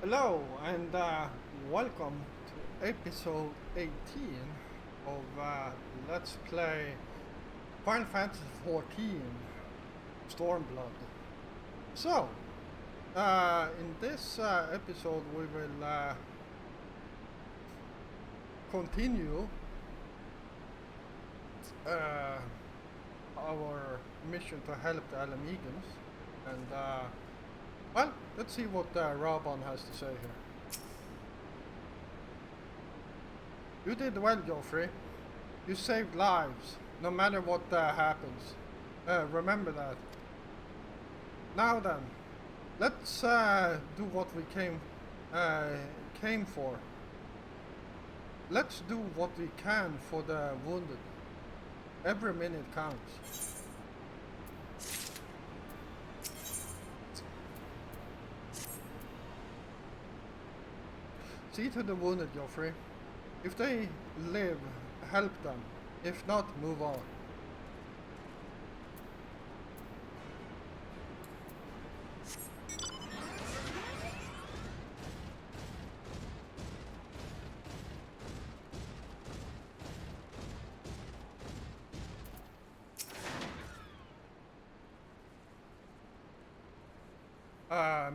Hello and welcome to episode 18 of Let's Play Final Fantasy 14 Stormblood. So, in this episode, we will continue uh, our mission to help the Alamegans, and well, let's see what Raban has to say here. You did well, Geoffrey. You saved lives, no matter what happens. Remember that. Now then, let's do what we came for. Let's do what we can for the wounded. Every minute counts. See to the wounded, Geoffrey. If they live, help them. If not, move on.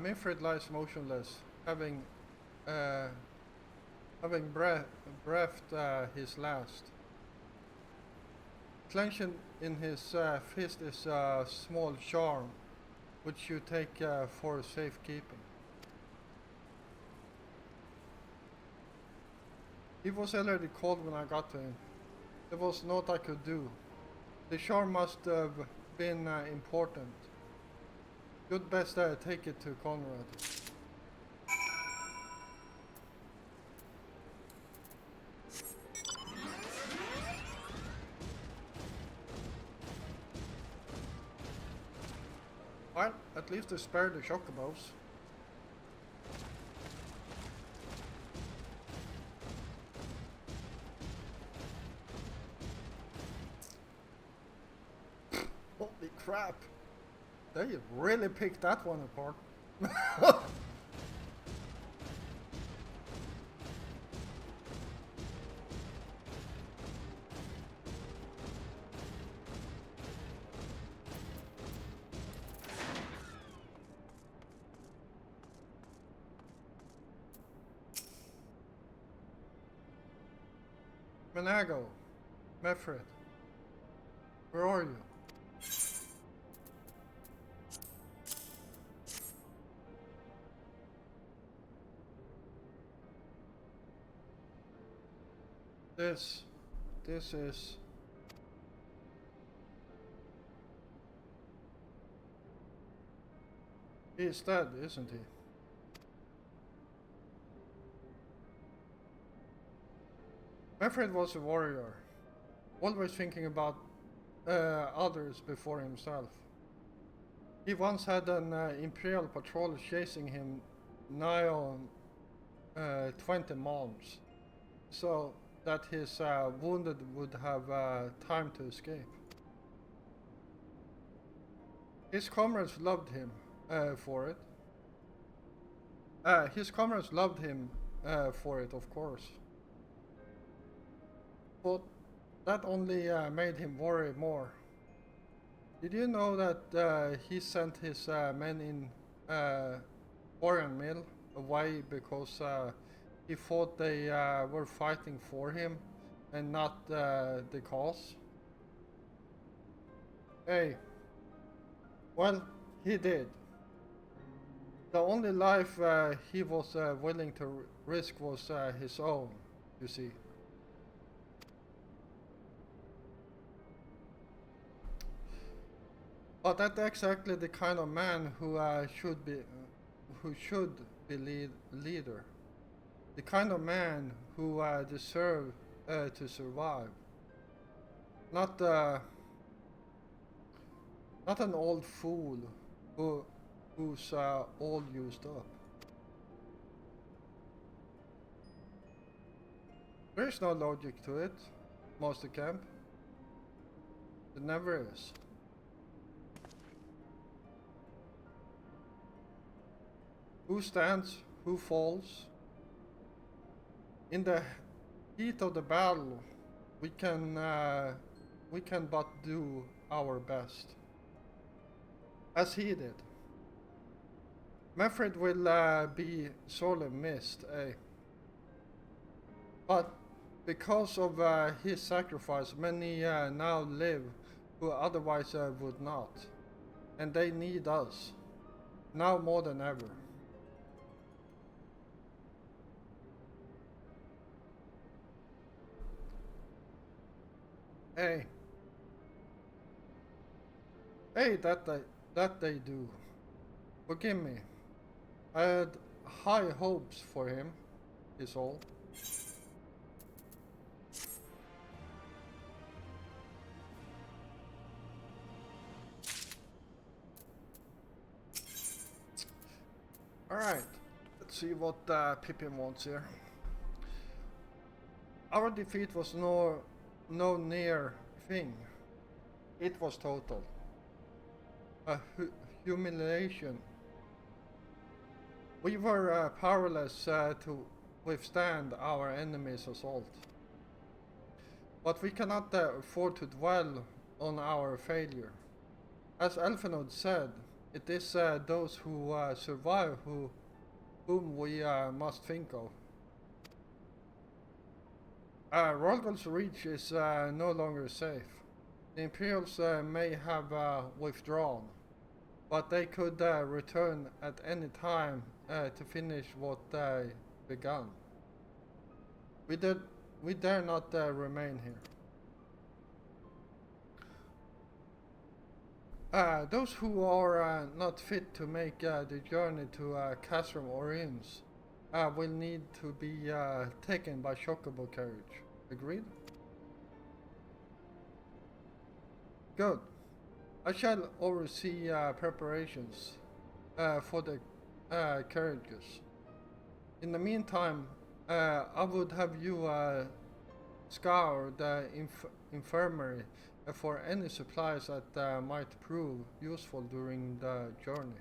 Minfred lies motionless, uh, having breathed his last. Clenched in his fist is a small charm, which you take for safekeeping. He was already cold when I got to him. There was naught I could do. The charm must have been important. You'd best take it to Conrad. Well, at least they spared the chocobos. Holy crap! They really picked that one apart. Menago, Mefred, where are you? This is... He is dead, isn't he? Mefred was a warrior, always thinking about others before himself. He once had an Imperial patrol chasing him nigh on 20 miles, so that his wounded would have time to escape. His comrades loved him for it. His comrades loved him for it, of course. But that only made him worry more. Did you know that he sent his men in Orion Mill away because he thought they were fighting for him and not the cause? Hey, well, he did. The only life he was willing to risk was his own, you see. But that's exactly the kind of man who should be leader. The kind of man who deserve to survive. Not not an old fool who's all used up. There's no logic to it, Master Camp. There never is. Who stands, who falls. In the heat of the battle, we can but do our best, as he did. Manfred will be sorely missed, eh? But because of his sacrifice, many now live who otherwise would not, and they need us now more than ever. Hey, hey, that they do. Forgive me. I had high hopes for him, is all. Alright, let's see what Pippin wants here. Our defeat was no near thing. It was total. A humiliation. We were powerless to withstand our enemy's assault. But we cannot afford to dwell on our failure. As Elfenod said, it is those who survive whom we must think of. Rolgol's reach is no longer safe. The Imperials may have withdrawn, but they could return at any time to finish what they began. We dare not remain here. Those who are not fit to make the journey to Castrum or Inns will need to be taken by Chocobo carriage. Agreed? Good. I shall oversee preparations for the carriages. In the meantime, I would have you scour the infirmary for any supplies that might prove useful during the journey.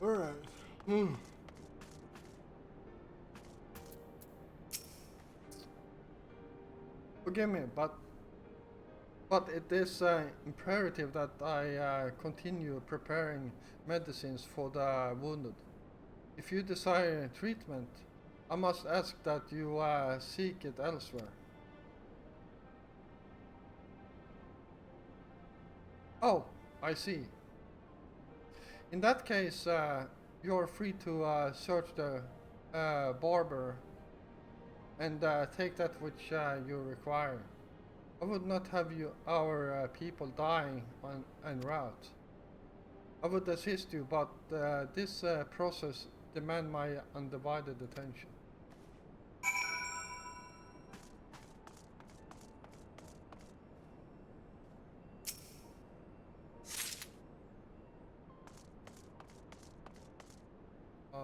Alright. Forgive me, but it is imperative that I continue preparing medicines for the wounded. If you desire treatment, I must ask that you seek it elsewhere. Oh, I see. In that case, you are free to search the barber and take that which you require. I would not have our people dying en route. I would assist you, but this process demands my undivided attention. Uh,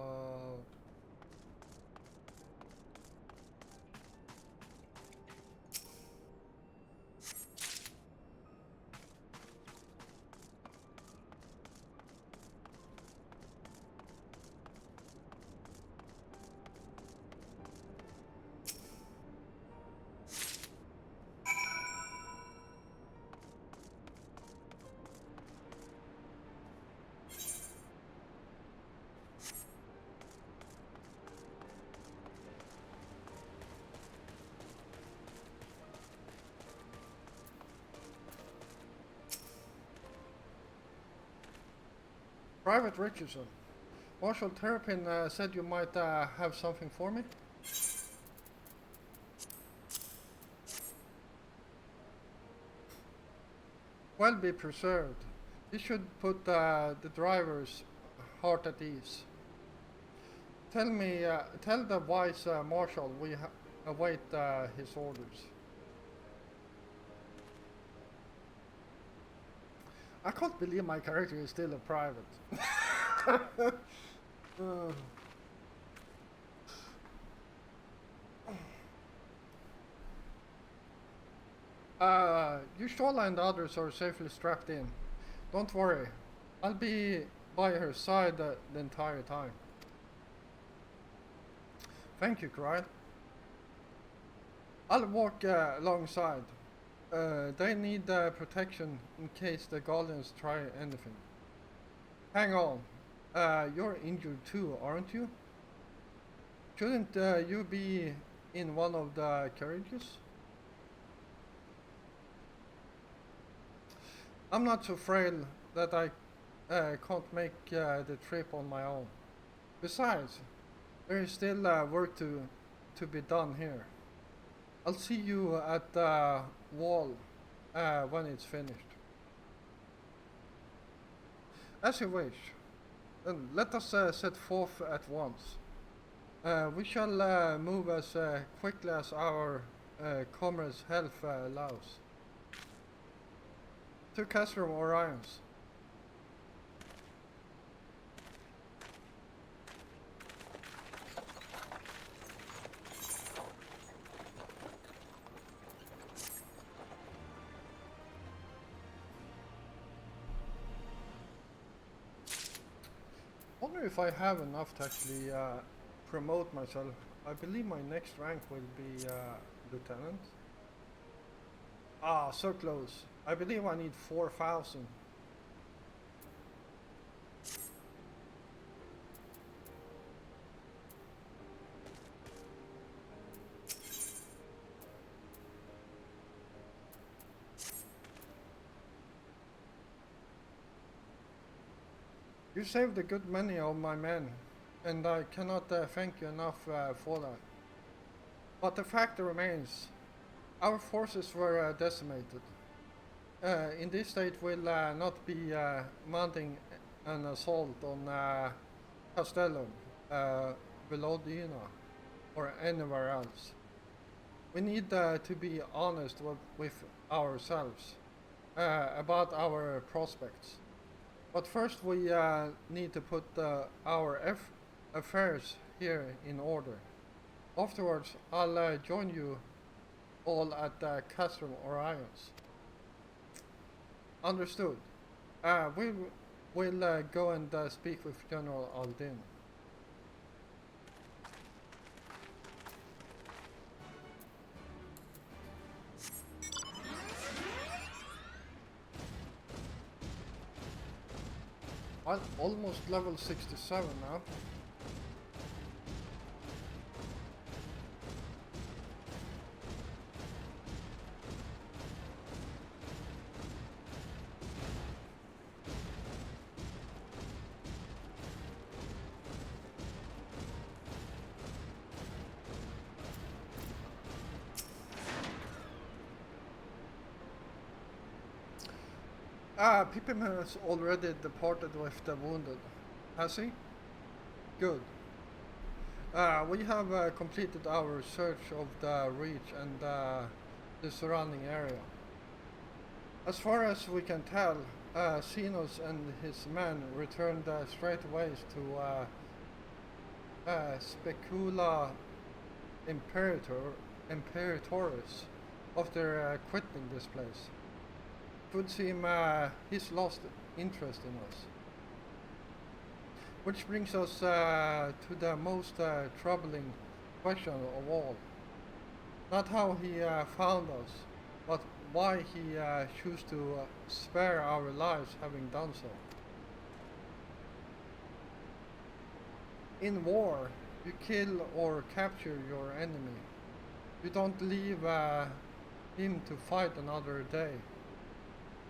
Private Richardson. Marshal Terrapin said you might have something for me? Well be preserved. This should put the driver's heart at ease. Tell the wise marshal we await his orders. I can't believe my character is still a private. You Shola and others are safely strapped in. Don't worry. I'll be by her side the entire time. Thank you, Cried. I'll walk alongside. They need protection in case the Guardians try anything. Hang on. You're injured too, aren't you? Shouldn't you be in one of the carriages? I'm not so frail that I can't make the trip on my own. Besides, there is still work to be done here. I'll see you at the wall when it's finished. As you wish. Then let us set forth at once. We shall move as quickly as our comrades' health allows. To Castrum Orions. Wonder if I have enough to actually promote myself. I believe my next rank will be lieutenant. Ah, so close. I believe I need 4,000. You saved a good many of my men, and I cannot thank you enough for that. But the fact remains, our forces were decimated. In this state we'll not be mounting an assault on Castellum, Velodina, or anywhere else. We need to be honest with ourselves about our prospects. But first we need to put our affairs here in order. Afterwards, I'll join you all at Castrum Orions. Understood. We will go and speak with General Aldin. I'm almost level 67 now. Pippin has already departed with the wounded. Has he? Good. We have completed our search of the Reach and the surrounding area. As far as we can tell, Xenos and his men returned straightways to Specula Imperatoris after quitting this place. It would seem he's lost interest in us. Which brings us to the most troubling question of all. Not how he found us, but why he chose to spare our lives having done so. In war, you kill or capture your enemy. You don't leave him to fight another day.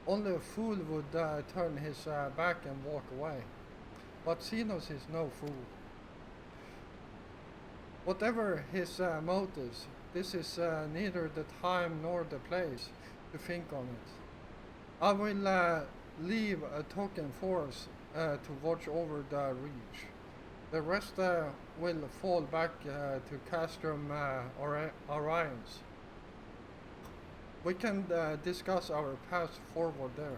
Only a fool would turn his back and walk away. But Xenos is no fool. Whatever his motives, this is neither the time nor the place to think on it. I will leave a token force to watch over the Reach. The rest will fall back to Castrum Orions. We can discuss our path forward there.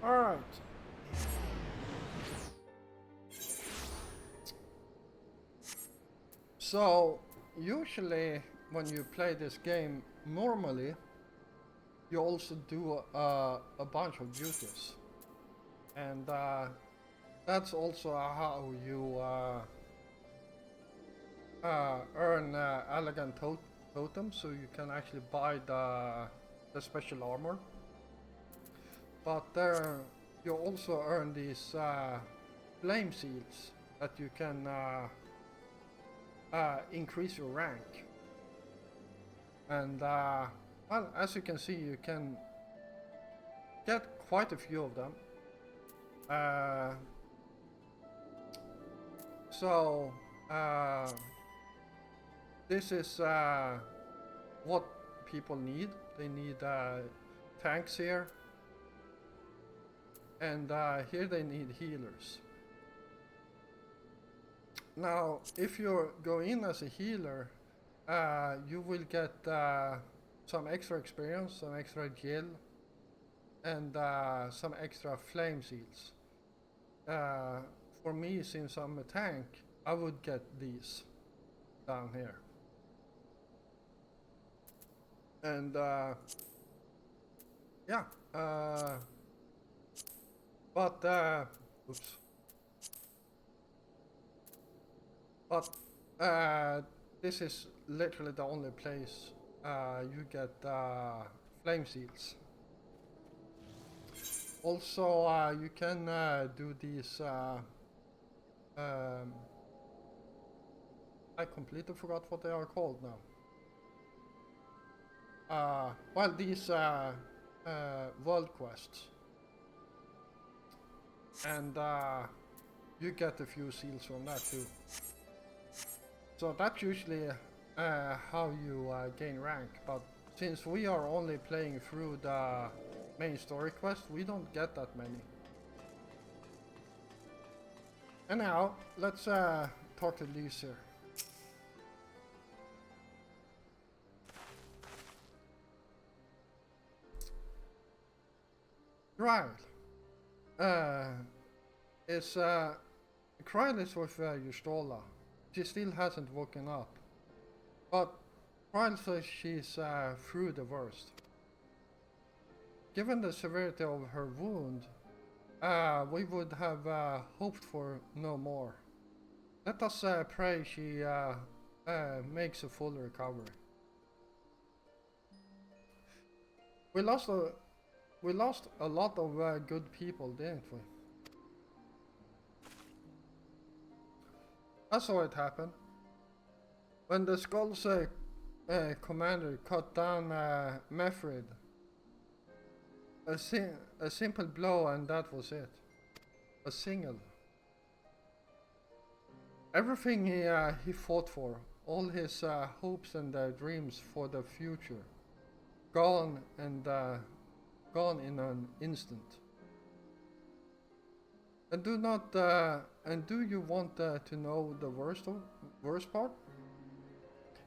Alright. So, usually when you play this game normally, you also do a bunch of duties. And that's also how you earn elegant totems, so you can actually buy the special armor. But you also earn these flame seals that you can increase your rank. And well, as you can see, you can get quite a few of them. So this is what people need. They need tanks here, and here they need healers. Now, if you go in as a healer, you will get some extra experience, some extra gel, and some extra flame seals. For me, since I'm a tank, I would get these down here. And yeah, but oops. But this is literally the only place you get flame seals. Also, you can do these. I completely forgot what they are called now. Well, these world quests, and you get a few seals from that too. So that's usually how you gain rank, but since we are only playing through the main story quest, we don't get that many. Anyhow, let's talk to Lise here. Right. Kryl is with Justola. She still hasn't woken up. But Kryl says she's through the worst. Given the severity of her wound, we would have hoped for no more. Let us pray she makes a full recovery. We lost a lot of good people, didn't we? I saw it happen. When the Skull's commander cut down Mefrid. A simple blow and that was it. A single. Everything he fought for, all his hopes and dreams for the future, gone and gone in an instant. And do you want to know the worst part?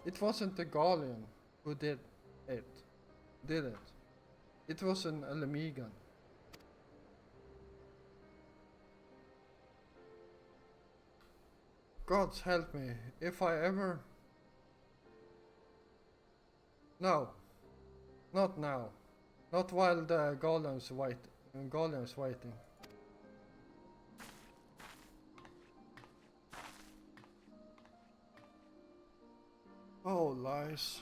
It wasn't the Gallian who did it. It was an Alamigan. Gods help me, if I ever... No. Not now. Not while the Gallian's waiting. Oh, lies.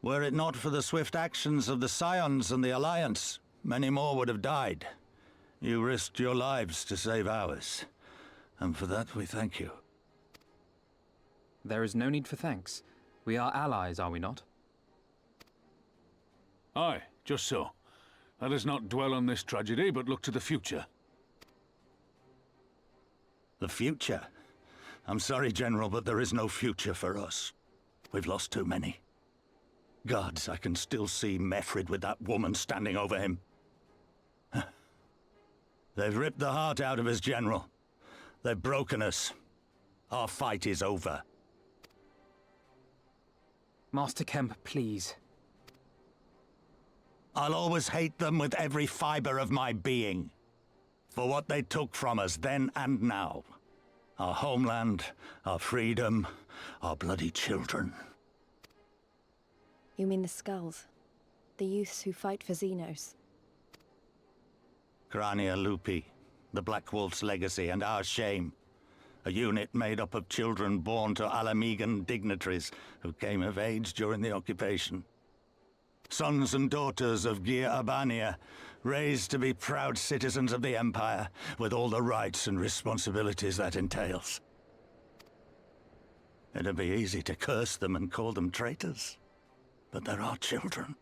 Were it not for the swift actions of the Scions and the Alliance, many more would have died. You risked your lives to save ours, and for that we thank you. There is no need for thanks. We are allies, are we not? Aye, just so. Let us not dwell on this tragedy, but look to the future. The future? I'm sorry, General, but there is no future for us. We've lost too many. Gods, I can still see Mefrid with that woman standing over him. They've ripped the heart out of us, General. They've broken us. Our fight is over. Master Kemp, please. I'll always hate them with every fiber of my being. For what they took from us then and now. Our homeland, our freedom, our bloody children. You mean the Skulls? The youths who fight for Xenos? Grania Lupi, the Black Wolf's legacy and our shame. A unit made up of children born to Alamegan dignitaries who came of age during the occupation. Sons and daughters of Gir Abania, raised to be proud citizens of the Empire, with all the rights and responsibilities that entails. It'd be easy to curse them and call them traitors. But they're our children.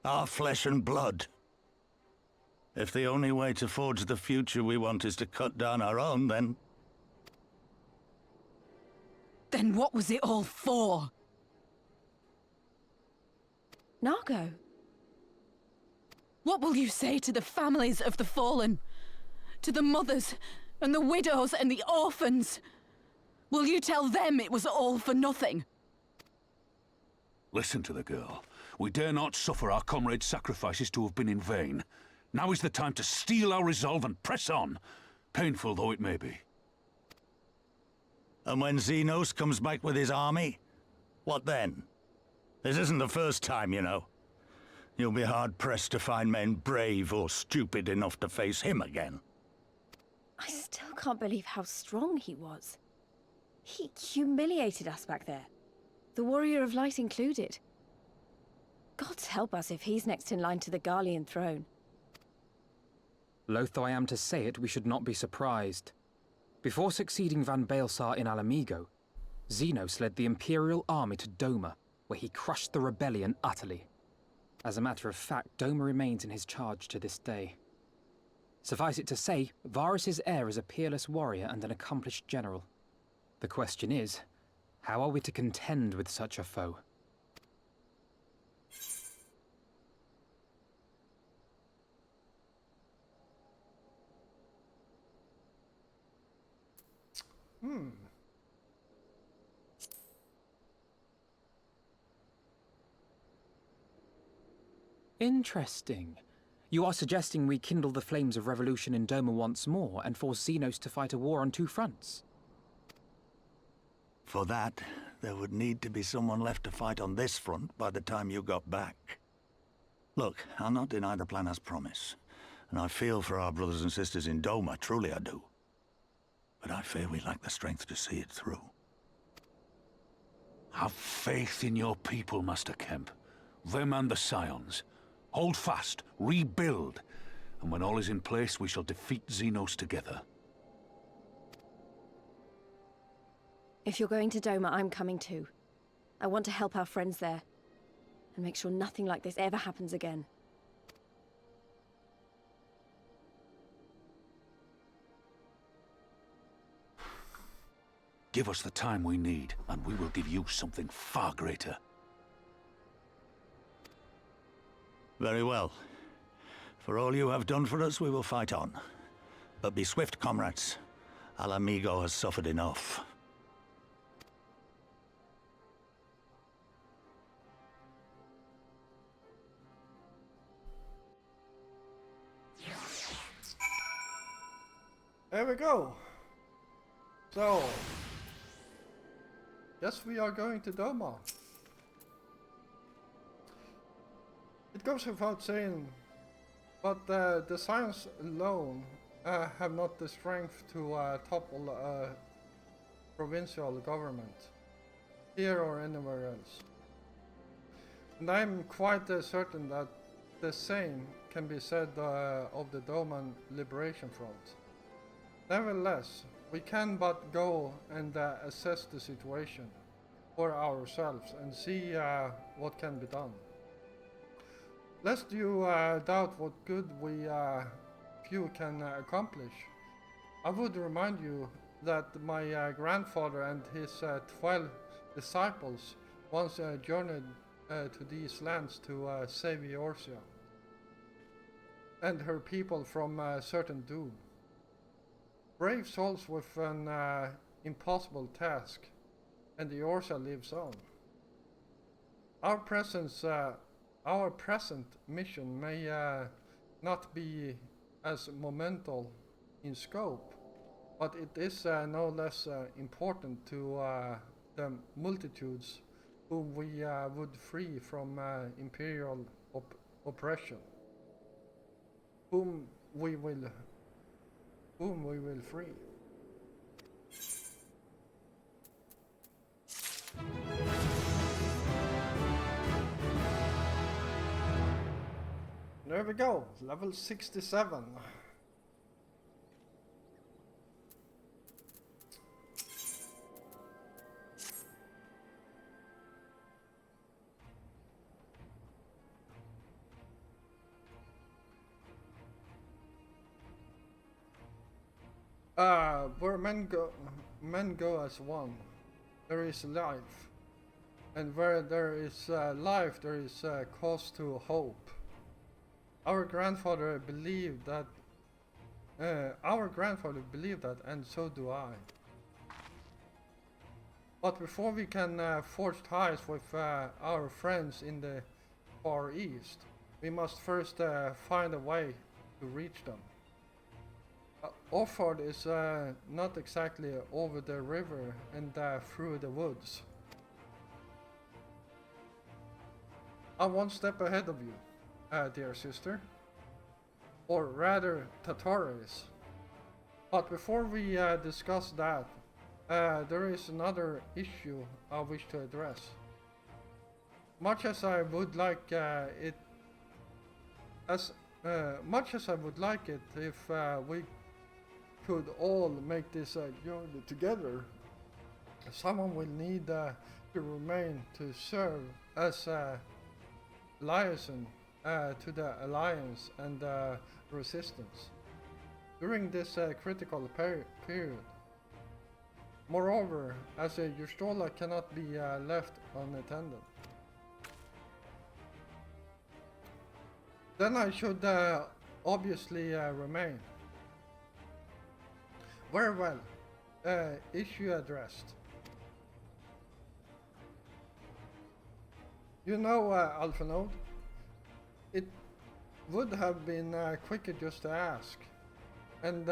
Our flesh and blood. If the only way to forge the future we want is to cut down our own, then... Then what was it all for? Nargo? What will you say to the families of the fallen? To the mothers, and the widows, and the orphans? Will you tell them it was all for nothing? Listen to the girl. We dare not suffer our comrades' sacrifices to have been in vain. Now is the time to steel our resolve and press on, painful though it may be. And when Xenos comes back with his army, what then? This isn't the first time, you know. You'll be hard-pressed to find men brave or stupid enough to face him again. I still can't believe how strong he was. He humiliated us back there. The Warrior of Light included. Gods help us if he's next in line to the Garlean throne. Loath though I am to say it, we should not be surprised. Before succeeding Van Baelsar in Alamigo, Xenos led the Imperial army to Doma, where he crushed the rebellion utterly. As a matter of fact, Doma remains in his charge to this day. Suffice it to say, Varus's heir is a peerless warrior and an accomplished general. The question is, how are we to contend with such a foe? Interesting. You are suggesting we kindle the flames of revolution in Doma once more and force Xenos to fight a war on two fronts? For that, there would need to be someone left to fight on this front by the time you got back. Look, I'll not deny the plan as promised, and I feel for our brothers and sisters in Doma, truly I do. But I fear we lack the strength to see it through. Have faith in your people, Master Kemp. Them and the Scions. Hold fast, rebuild, and when all is in place, we shall defeat Xenos together. If you're going to Doma, I'm coming too. I want to help our friends there, and make sure nothing like this ever happens again. Give us the time we need, and we will give you something far greater. Very well. For all you have done for us, we will fight on. But be swift, comrades. Alamigo has suffered enough. There we go. So, yes, we are going to Doma. It goes without saying, but the Scions alone have not the strength to topple a provincial government, here or anywhere else. And I'm quite certain that the same can be said of the Doman Liberation Front. Nevertheless, we can but go and assess the situation for ourselves and see what can be done. Lest you doubt what good we few can accomplish, I would remind you that my grandfather and his 12 disciples once journeyed to these lands to save Eorsia. and her people from certain doom. Brave souls with an impossible task, and the Orsa lives on. Our present mission may not be as monumental in scope, but it is no less important to the multitudes whom we would free from imperial oppression, whom we will free. There we go, level 67. Where men go as one, there is life, and where there is life, there is cause to hope. Our grandfather believed that, and so do I. But before we can forge ties with our friends in the Far East, we must first find a way to reach them. Offord is not exactly over the river and through the woods. I'm one step ahead of you, dear sister. Or rather, Tataris. But before we discuss that, there is another issue I wish to address. Much as I would like it if we could all make this journey together, someone will need to remain to serve as liaison to the Alliance and Resistance during this critical period. Moreover, as a Ystrola cannot be left unattended. Then I should obviously remain. Very well. Issue addressed. You know, Alphanode, it would have been quicker just to ask, and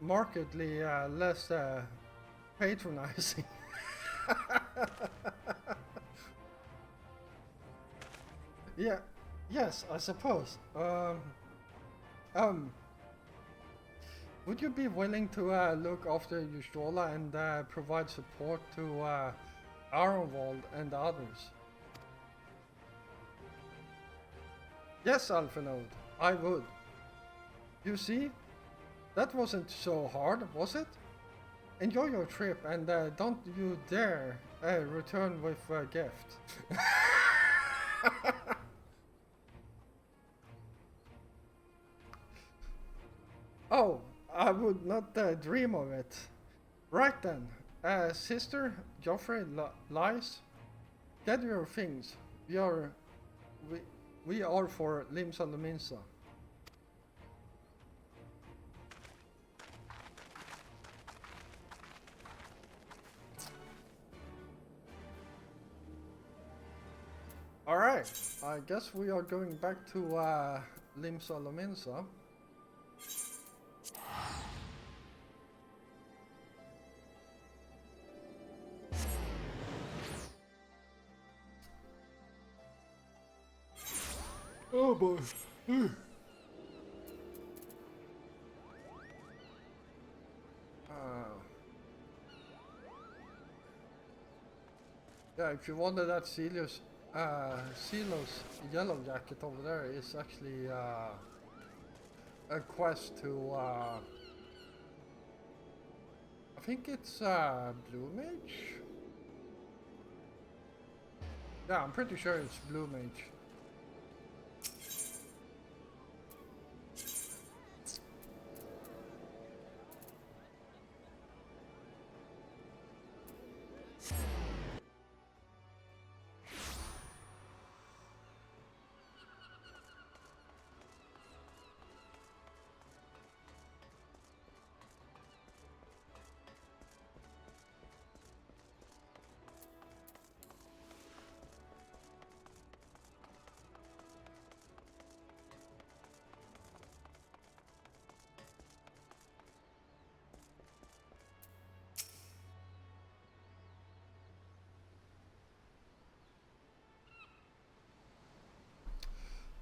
markedly less patronizing. Yeah, yes, I suppose. Would you be willing to look after Ystrola and provide support to Aronwald and others? Yes, Alphanode, I would. You see, that wasn't so hard, was it? Enjoy your trip and don't you dare return with a gift. Oh, I would not dream of it. Right then, sister, Joffrey, Lies, gather your things. We are for Limsa Luminsa. Alright, I guess we are going back to Limsa Luminsa. Oh boy. Yeah, if you wonder that Silos yellow jacket over there is actually a quest to I think it's Blue Mage? Yeah, I'm pretty sure it's Blue Mage.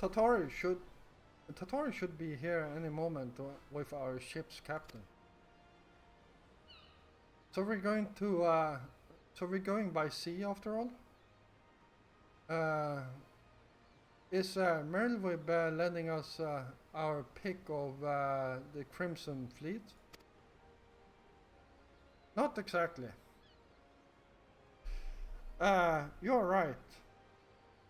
Tatori should be here any moment with our ship's captain. So we're going to so we're going by sea after all? Is Merlwyb lending us our pick of the Crimson Fleet? Not exactly. You're right.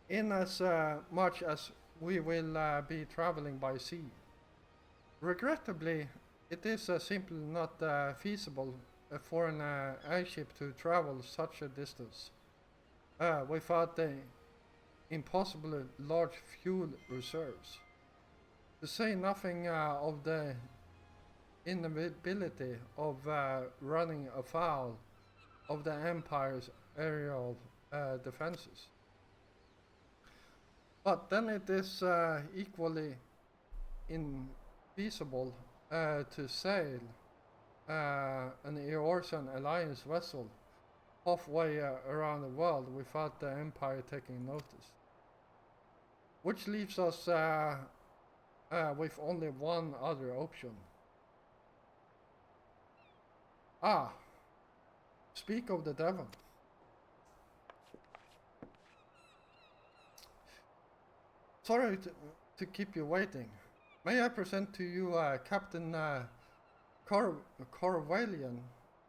In as much as we will be traveling by sea. Regrettably, it is simply not feasible for an airship to travel such a distance without the impossibly large fuel reserves. To say nothing of the inevitability of running afoul of the Empire's aerial defenses. But then it is equally infeasible to sail an Eorzean Alliance vessel halfway around the world without the Empire taking notice. Which leaves us with only one other option. Ah, speak of the devil. Sorry to keep you waiting. May I present to you Captain Corvalian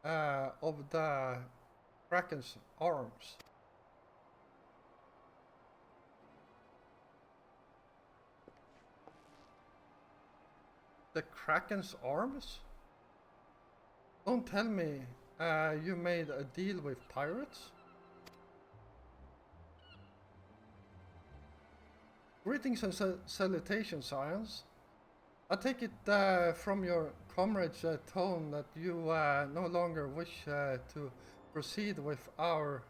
of the Kraken's Arms. The Kraken's Arms? Don't tell me you made a deal with pirates? Greetings and salutations, Science. I take it from your comrade's tone that you no longer wish to proceed with our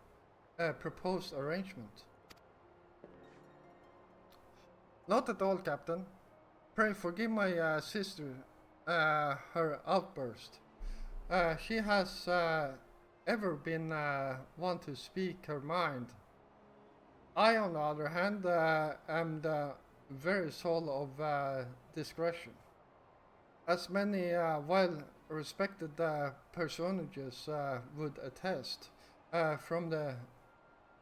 proposed arrangement. Not at all, Captain. Pray forgive my sister her outburst. She has ever been one to speak her mind. I, on the other hand, am the very soul of discretion. As many well-respected personages would attest from the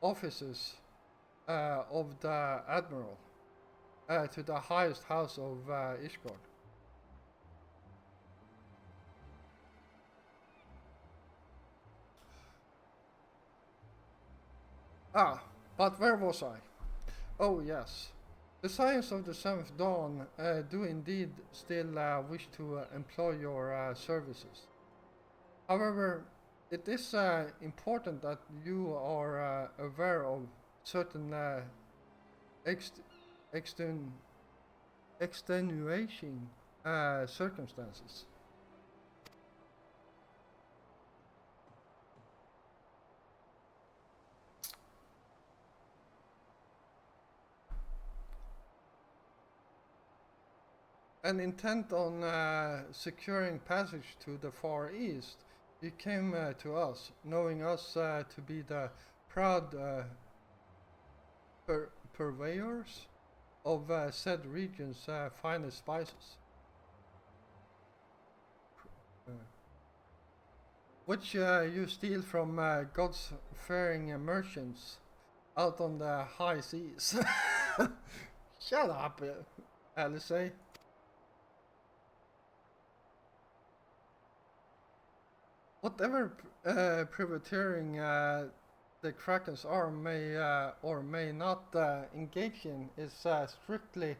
offices of the Admiral to the highest house of Ishgard. Ah, but where was I? Oh yes, the Science of the Seventh Dawn do indeed still wish to employ your services. However, it is important that you are aware of certain extenuating circumstances. And intent on securing passage to the Far East, you came to us, knowing us to be the proud purveyors of said region's finest spices, which you steal from God's faring merchants out on the high seas. Shut up, Alice. Whatever privateering the Kraken's arm may or may not engage in is strictly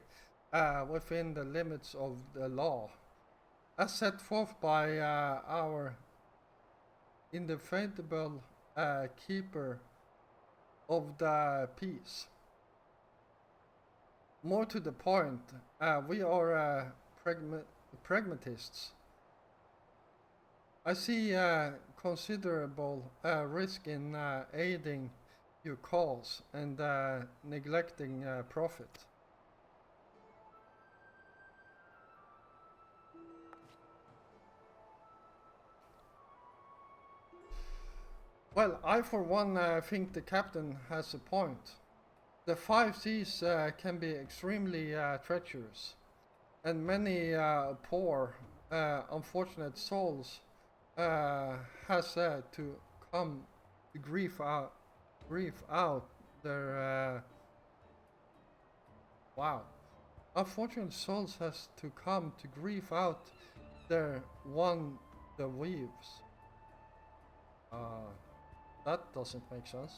within the limits of the law, as set forth by our indefatigable keeper of the peace. More to the point, we are pragmatists. I see considerable risk in aiding your cause and neglecting profit. Well, I for one think the captain has a point. The five seas can be extremely treacherous, and many poor, unfortunate souls has to come to grief out their wow. Unfortunate souls has to come to grief out their one the weaves. That doesn't make sense.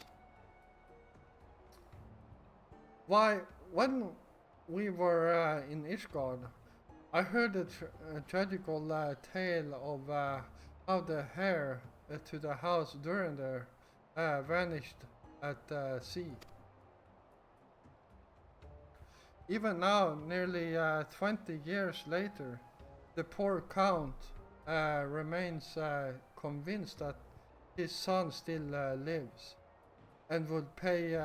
Why, when we were in Ishgard, I heard a tragical tale of how the heir to the house Durender vanished at sea. Even now, nearly 20 years later, the poor count remains convinced that his son still lives and would pay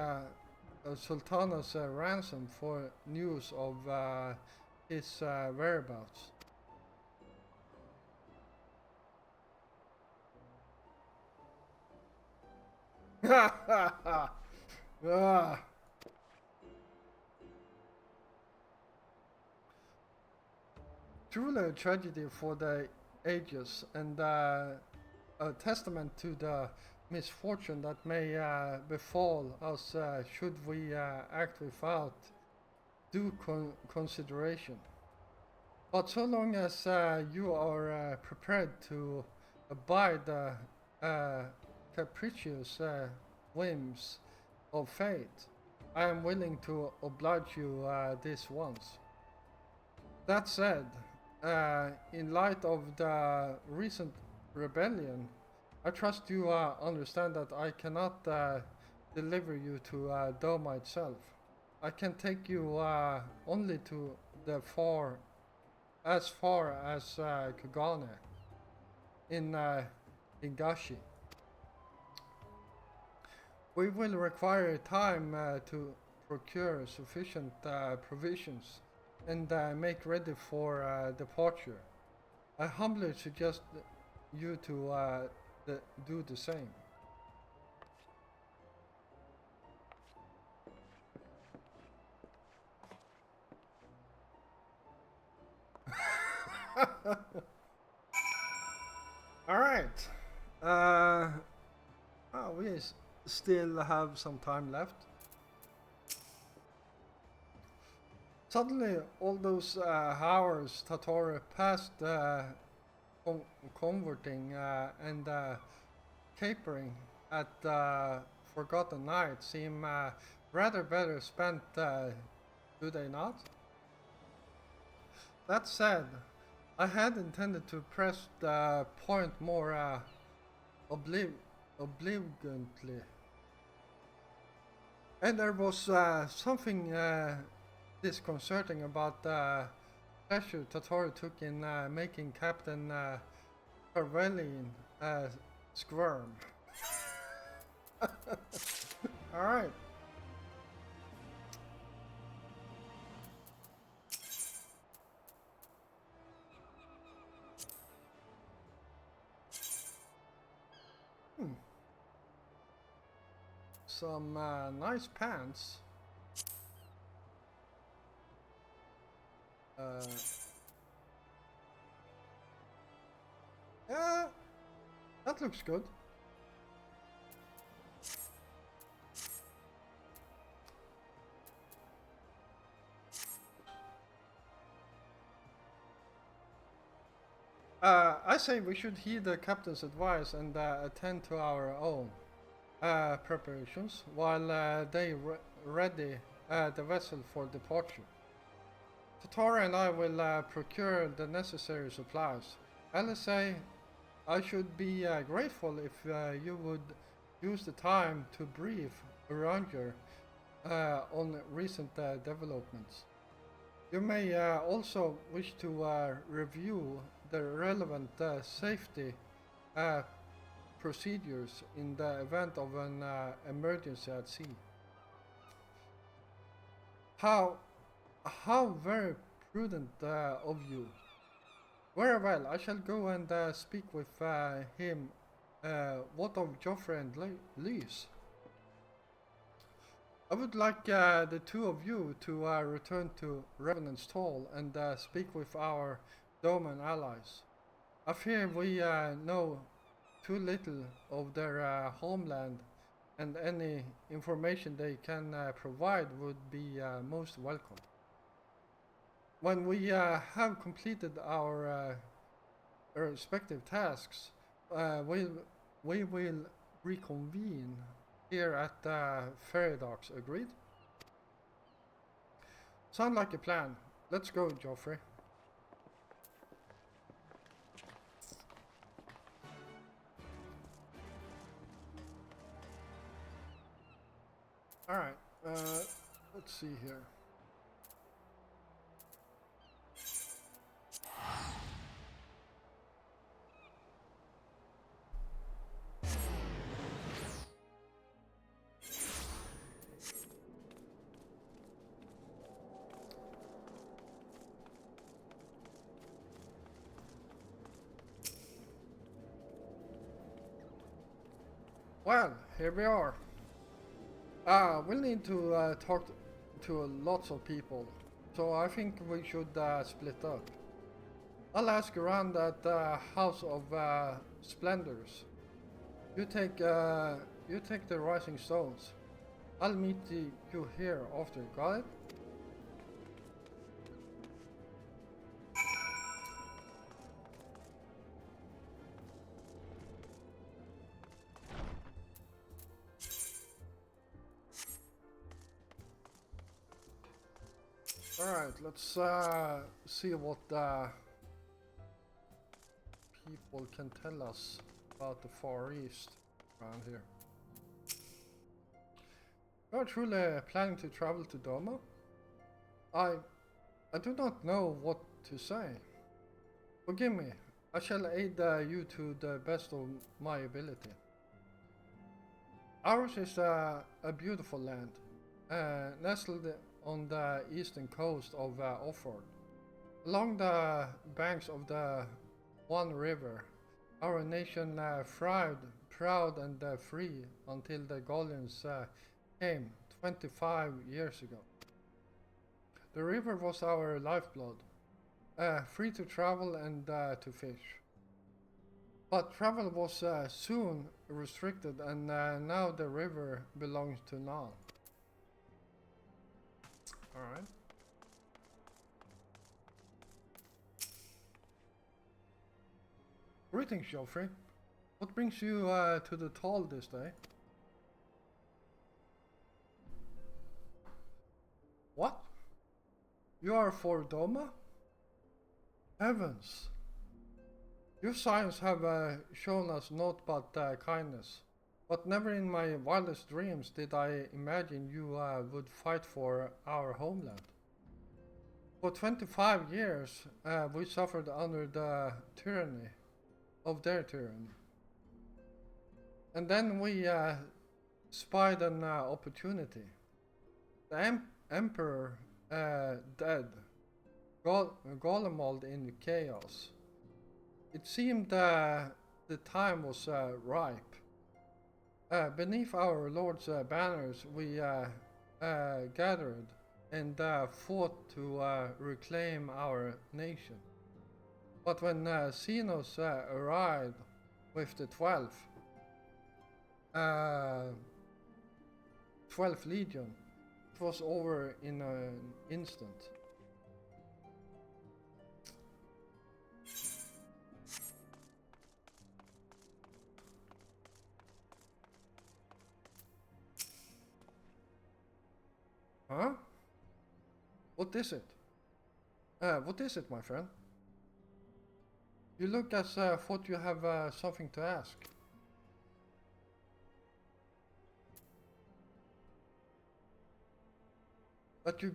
Sultana's ransom for news of his whereabouts. Ah. Truly a tragedy for the ages, and a testament to the misfortune that may befall us should we act without due consideration. But so long as you are prepared to abide the capricious whims of fate, I am willing to oblige you this once. That said, in light of the recent rebellion, I trust you understand that I cannot deliver you to Doma itself. I can take you only to the as far as Kugane in Higashi. We will require time to procure sufficient provisions and make ready for departure. I humbly suggest you to do the same. All right. We still have some time left. Suddenly, all those hours Tatori passed converting and capering at Forgotten Night seem rather better spent, do they not? That said, I had intended to press the point more obligantly. And there was something disconcerting about the pleasure Tatori took in making Captain Carvelian squirm. Alright. Some nice pants. Yeah, that looks good. I say we should heed the captain's advice and attend to our own preparations while they ready the vessel for departure. Tatori and I will procure the necessary supplies. LSA, I should be grateful if you would use the time to brief around you on recent developments. You may also wish to review the relevant safety procedures in the event of an emergency at sea. How very prudent of you. Very well, I shall go and speak with him. What of Joffrey and Lys? I would like the two of you to return to Revenant's Toll and speak with our Doman allies. I fear we know too little of their homeland, and any information they can provide would be most welcome. When we have completed our respective tasks, we will reconvene here at ferry docks. Agreed? Sound like a plan. Let's go, Joffrey. Alright, let's see here. Well, here we are. We'll need to talk to lots of people, so I think we should split up. I'll ask around at the House of Splendors. You take the Rising Stones. I'll meet you here after. Got it? Alright, let's see what people can tell us about the Far East around here. You are truly planning to travel to Doma? I do not know what to say. Forgive me, I shall aid you to the best of my ability. Ours is a beautiful land, nestled on the eastern coast of Offord. Along the banks of the One River, our nation thrived proud and free until the Gallians came 25 years ago. The river was our lifeblood, free to travel and to fish. But travel was soon restricted, and now the river belongs to none. Alright. Greetings, Joffrey. What brings you to the Toll this day? What? You are for Doma? Heavens! Your scions have shown us naught but kindness. But never in my wildest dreams did I imagine you would fight for our homeland. For 25 years we suffered under the tyranny of their tyranny. And then we spied an opportunity. The Emperor dead, Golemald in chaos. It seemed the time was ripe. Beneath our Lord's banners we gathered and fought to reclaim our nation. But when Xenos arrived with the 12th Legion, it was over in an instant. Huh? What is it? What is it, my friend? You look as thought you have something to ask. That you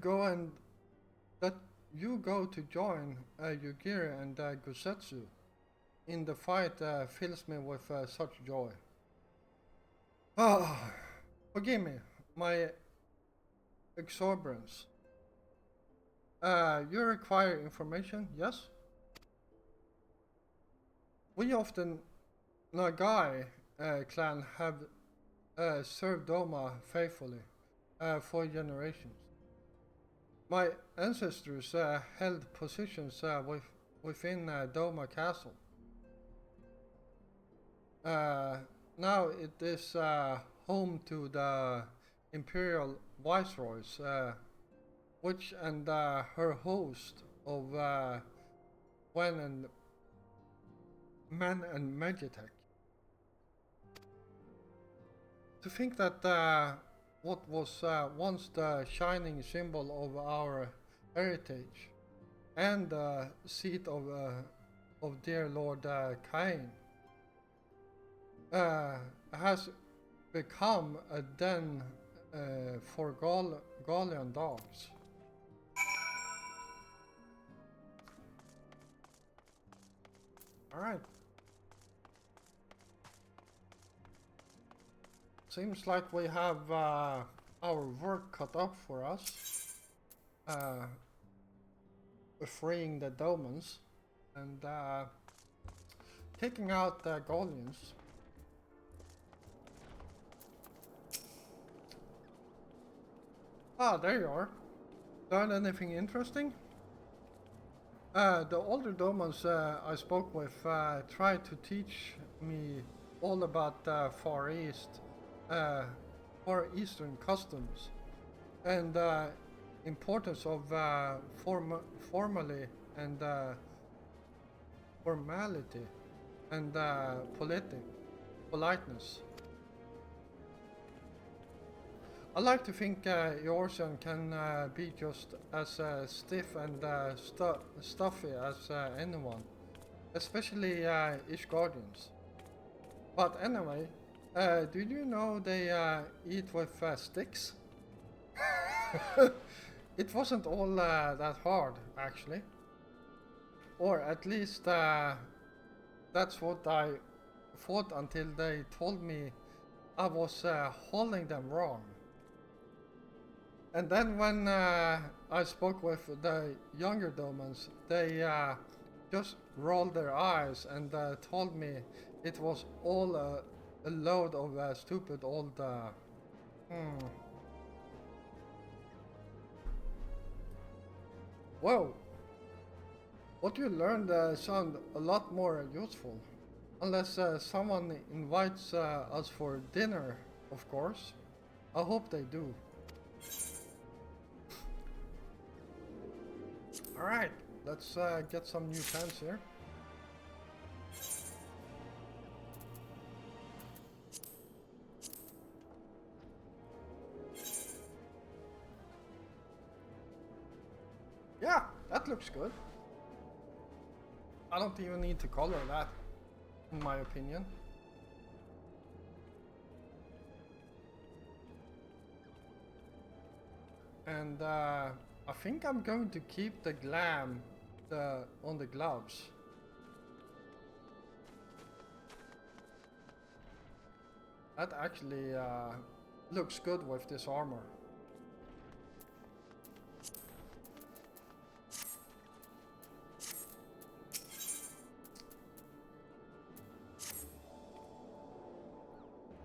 go to join Yugiri and Gusetsu in the fight fills me with such joy. Ah, forgive me, my exuberance. You require information, yes? We often, Nagai clan have served Doma faithfully. for generations. My ancestors held positions within Doma Castle. Now it is home to the Imperial Viceroys, which and her host of Men and Magitech. To think that what was once the shining symbol of our heritage and the seat of dear Lord Cain has become a den for Gallian dogs. Alright. Seems like we have our work cut up for us. Freeing the Domans and taking out the Gallians. Ah, there you are. Learned anything interesting? The older Domans I spoke with tried to teach me all about Far Eastern customs and importance of formality and politeness. I like to think Eorzean can be just as stiff and stuffy as anyone, especially Ishgardians. But anyway, did you know they eat with sticks? It wasn't all that hard, actually. Or at least that's what I thought until they told me I was holding them wrong. And then when I spoke with the younger Domans, they just rolled their eyes and told me it was all a load of stupid old... Whoa! What you learned sound a lot more useful. Unless someone invites us for dinner, of course. I hope they do. Alright, let's get some new pants here. Yeah, that looks good. I don't even need to color that, in my opinion. And I think I'm going to keep the glam on the gloves. That actually looks good with this armor.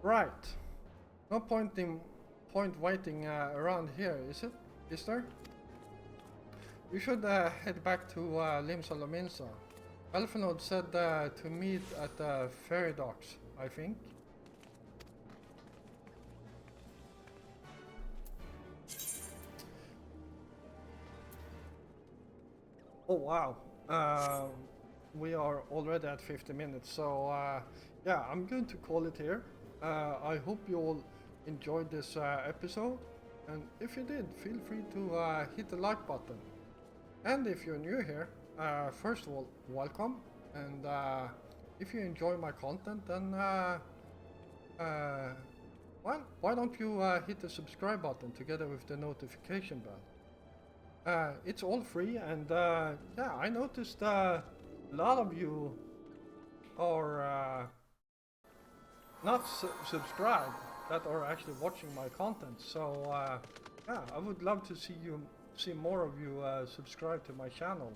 Right. No point waiting around here, is it? Is there? You should head back to Limsa Lominsa. Elfenod said to meet at the ferry docks, I think. Oh wow. We are already at 50 minutes, so yeah, I'm going to call it here. I hope you all enjoyed this episode, and if you did, feel free to hit the like button. And if you're new here, first of all, welcome, and if you enjoy my content, then well, why don't you hit the subscribe button together with the notification bell. It's all free, and yeah, I noticed a lot of you are not subscribed that are actually watching my content, so yeah, I would love to see more of you subscribe to my channel,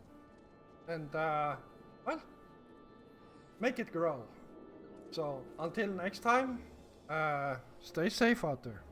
and well, make it grow. So until next time, stay safe out there.